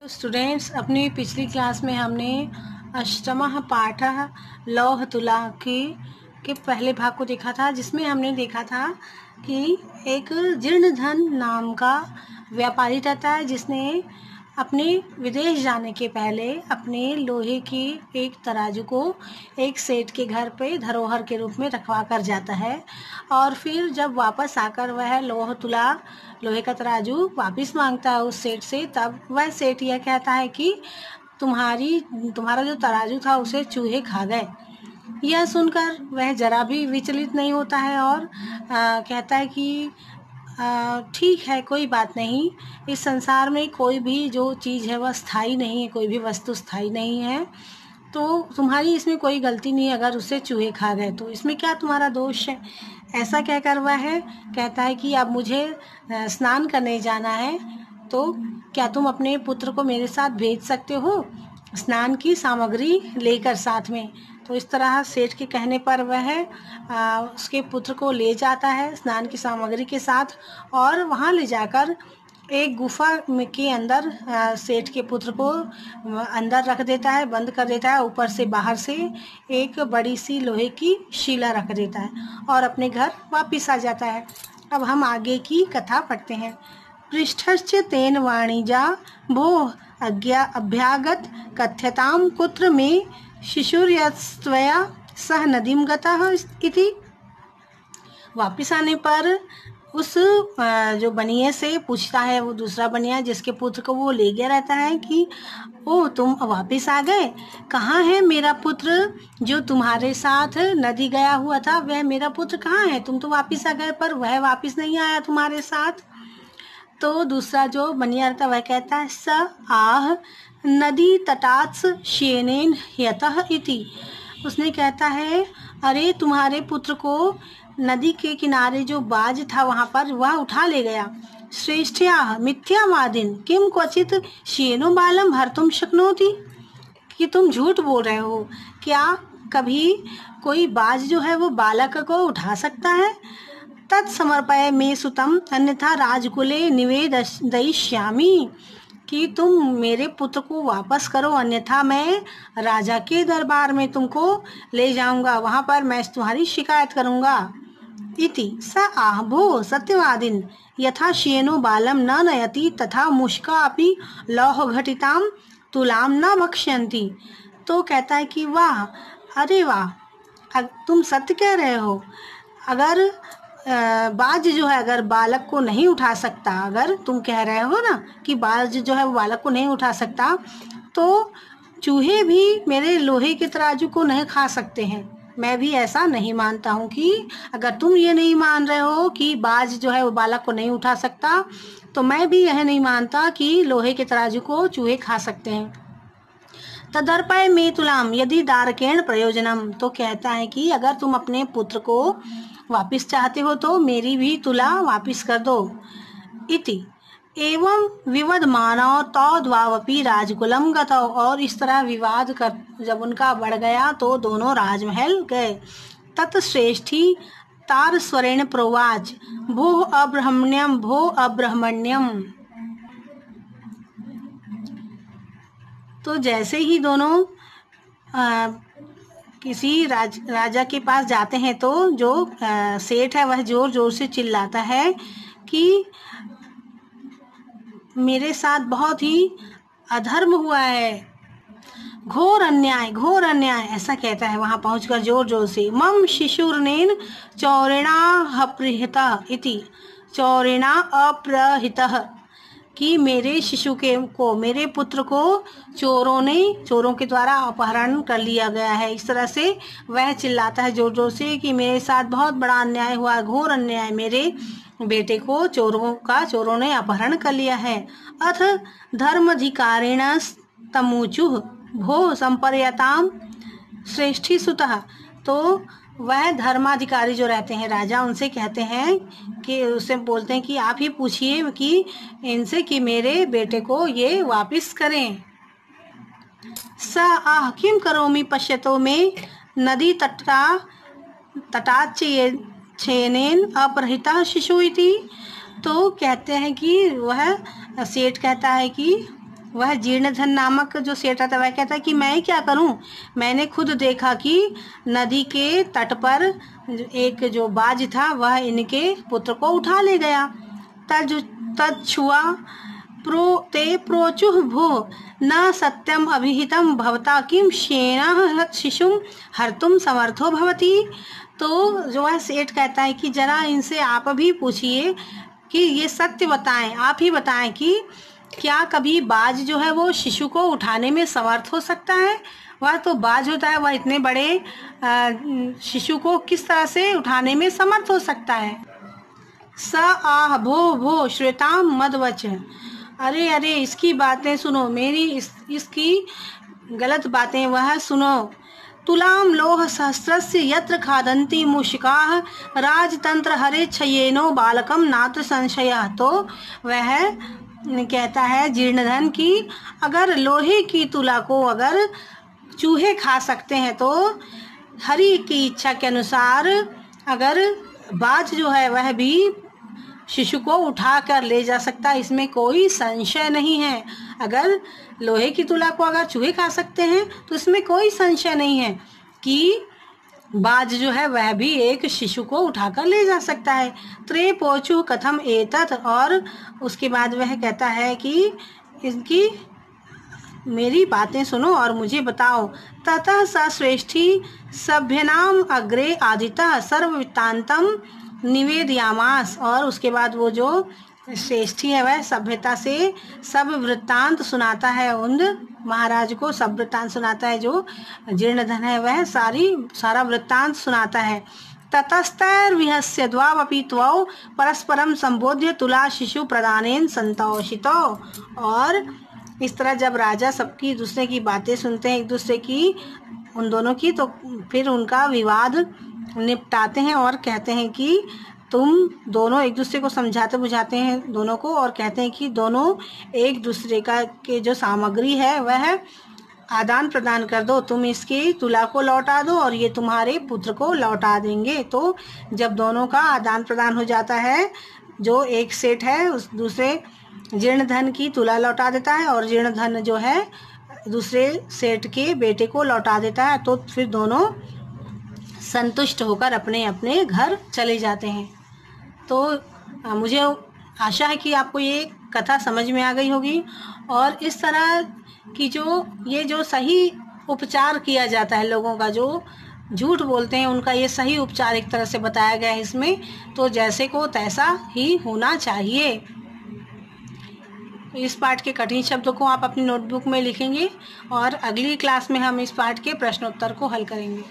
Students, अपनी पिछली class में हमने अष्टमः पाठः लौह तुला के पहले भाग को देखा था, जिसमें हमने देखा था कि एक जीर्णधन नाम का व्यापारी रहता है, जिसने अपने विदेश जाने के पहले अपने लोहे की एक तराजू को एक सेठ के घर पे धरोहर के रूप में रखवा कर जाता है। और फिर जब वापस आकर वह लोहे का तराजू वापस मांगता है उस सेठ से, तब वह सेठ यह कहता है कि तुम्हारा जो तराजू था उसे चूहे खा गए। यह सुनकर वह जरा भी विचलित नहीं होता है और कहता है कि ठीक है, कोई बात नहीं। इस संसार में कोई भी जो चीज़ है वह स्थायी नहीं है, कोई भी वस्तु स्थायी नहीं है, तो तुम्हारी इसमें कोई गलती नहीं है। अगर उसे चूहे खा गए तो इसमें क्या तुम्हारा दोष है? ऐसा कहकर वह कहता है कि अब मुझे स्नान करने जाना है, तो क्या तुम अपने पुत्र को मेरे साथ भेज सकते हो स्नान की सामग्री लेकर साथ में? तो इस तरह सेठ के कहने पर वह उसके पुत्र को ले जाता है स्नान की सामग्री के साथ, और वहाँ ले जाकर एक गुफा के अंदर सेठ के पुत्र को अंदर रख देता है, बंद कर देता है। ऊपर से बाहर से एक बड़ी सी लोहे की शिला रख देता है और अपने घर वापिस आ जाता है। अब हम आगे की कथा पढ़ते हैं। पृष्ठश्च तेन वाणिजा भो अभ्यागत कथ्यताम कुत्र में शिशुर्यस्त्वया सह नदीम गतः इति। वापिस आने पर उस जो बनिए से पूछता है, वो दूसरा बनिया जिसके पुत्र को वो ले गया रहता है, कि ओ तुम वापिस आ गए, कहाँ है मेरा पुत्र जो तुम्हारे साथ नदी गया हुआ था? वह मेरा पुत्र कहाँ है? तुम तो वापिस आ गए पर वह वापिस नहीं आया तुम्हारे साथ। तो दूसरा जो बनिया रहता वह कहता है, स आह नदी तटात्स शेनेन ह्यतः इति। उसने कहता है, अरे तुम्हारे पुत्र को नदी के किनारे जो बाज था वहाँ पर वह उठा ले गया। श्रेष्ठया मिथ्यावादिन किम क्वचित शेनो बालम हर्तुम शक्नोति। कि तुम झूठ बोल रहे हो, क्या कभी कोई बाज जो है वो बालक को उठा सकता है? तत्समर्पय मे सुतम अन्यथा राजकुले निवेदयिष्यामि। कि तुम मेरे पुत्र को वापस करो, अन्यथा मैं राजा के दरबार में तुमको ले जाऊंगा, वहां पर मैं तुम्हारी शिकायत करूंगा। इति स आहभो सत्यवादिन यथा शेनो बालम न नयति तथा मुष्का अपि लौह घटिताम तुलाम न भक्ष्यन्ति। तो कहता है कि वाह, अरे वाह, तुम सत्य कह रहे हो। अगर बाज जो है अगर बालक को नहीं उठा सकता, अगर तुम कह रहे हो ना कि बाज जो है वो बालक को नहीं उठा सकता, तो चूहे भी मेरे लोहे के तराजू को नहीं खा सकते हैं। मैं भी ऐसा नहीं मानता हूँ कि अगर तुम ये नहीं मान रहे हो कि बाज जो है वो बालक को नहीं उठा सकता, तो मैं भी यह नहीं मानता कि लोहे के तराजू को चूहे खा सकते हैं। तदर्पय मे तुलाम यदि दारकेण प्रयोजनम। तो कहता है कि अगर तुम अपने पुत्र को वापिस चाहते हो तो मेरी भी तुला वापिस कर दो। इति एवं विवद मानव तौ द्वावपि राजकुलम गतौ। और इस तरह विवाद कर जब उनका बढ़ गया तो दोनों राजमहल गए। तत्श्रेष्ठी तार स्वरेण प्रोवाच भो अब्रह्मण्यम भो अब्रह्मण्यम। तो जैसे ही दोनों किसी राजा के पास जाते हैं तो जो सेठ है वह जोर जोर से चिल्लाता है कि मेरे साथ बहुत ही अधर्म हुआ है, घोर अन्याय, ऐसा कहता है वहां पहुंचकर जोर जोर से। मम शिशुर्नेन चौरिणा अपहृता इति। चौरिणा अपहृतः कि मेरे शिशु मेरे पुत्र को चोरों के द्वारा अपहरण कर लिया गया है। इस तरह से वह चिल्लाता है जोर जोर से कि मेरे साथ बहुत बड़ा अन्याय हुआ, घोर अन्याय, मेरे बेटे को चोरों ने अपहरण कर लिया है। अथ धर्माधिकारिण तमुचुः भो संपर्यताम श्रेष्ठी सुतः। तो वह धर्माधिकारी जो रहते हैं राजा, उनसे कहते हैं कि उससे बोलते हैं कि आप ही पूछिए कि इनसे कि मेरे बेटे को ये वापिस करें। स आह किम करोमि पश्यतो में नदी तटाच छेनेन अपहृता शिशु इति। तो कहते हैं कि वह सेठ कहता है कि वह जीर्णधन नामक जो सेठ था वह कहता है कि मैं क्या करूं, मैंने खुद देखा कि नदी के तट पर एक जो बाज था वह इनके पुत्र को उठा ले गया। तच्छुआ ते प्रोचुः भो न सत्यम अभिहितम भवता किम शेना शिशुम हर्तुम समर्थो भवति। तो जो है सेठ कहता है कि जरा इनसे आप भी पूछिए कि ये सत्य बताएं, आप ही बताएं कि क्या कभी बाज जो है वो शिशु को उठाने में समर्थ हो सकता है। वह तो बाज होता है, वह इतने बड़े शिशु को किस तरह से उठाने में समर्थ हो सकता है। स आह भो भो श्वेताम मदवच, अरे अरे इसकी बातें सुनो, मेरी इसकी गलत बातें वह सुनो। तुलाम लोह सहस्रस्य यत्र खादन्ति मूषिकाः राजतंत्र हरे छयेनो बालकम नात्र संशयः। तो वह कहता है जीर्णधन की अगर लोहे की तुला को अगर चूहे खा सकते हैं तो हरि की इच्छा के अनुसार अगर बाज जो है वह भी शिशु को उठा कर ले जा सकता है, इसमें कोई संशय नहीं है। अगर लोहे की तुला को अगर चूहे खा सकते हैं तो इसमें कोई संशय नहीं है कि बाज जो है वह भी एक शिशु को उठाकर ले जा सकता है। त्रे पोचु कथम एतत्, और उसके बाद वह कहता है कि इनकी मेरी बातें सुनो और मुझे बताओ। ततः स श्रेष्ठी सभ्यनाम अग्रे आदितः सर्व वृत्तांतम निवेदयामास, और उसके बाद वो जो श्रेष्ठी है वह सभ्यता से सब वृत्तांत सुनाता है, उन महाराज को सब वृत्तांत सुनाता है। जो जीर्णधन है वह सारा वृत्तांत सुनाता है। ततस्तैर्विहस्य द्वावपि त्वौ परस्परम संबोध्य तुला शिशु प्रदानेन संतोषितो। और इस तरह जब राजा सबकी दूसरे की बातें सुनते हैं, एक दूसरे की उन दोनों की, तो फिर उनका विवाद निपटाते हैं और कहते हैं कि तुम दोनों एक दूसरे को समझाते बुझाते हैं दोनों को, और कहते हैं कि दोनों एक दूसरे का के जो सामग्री है वह आदान प्रदान कर दो, तुम इसकी तुला को लौटा दो और ये तुम्हारे पुत्र को लौटा देंगे। तो जब दोनों का आदान प्रदान हो जाता है, जो एक सेठ है उस दूसरे जीर्णधन की तुला लौटा देता है और जीर्णधन जो है दूसरे सेठ के बेटे को लौटा देता है, तो फिर दोनों संतुष्ट होकर अपने अपने घर चले जाते हैं। तो मुझे आशा है कि आपको ये कथा समझ में आ गई होगी, और इस तरह की जो सही उपचार किया जाता है लोगों का, जो झूठ बोलते हैं उनका ये सही उपचार एक तरह से बताया गया है इसमें। तो जैसे को तैसा ही होना चाहिए। इस पाठ के कठिन शब्दों को आप अपनी नोटबुक में लिखेंगे और अगली क्लास में हम इस पाठ के प्रश्नोत्तर को हल करेंगे।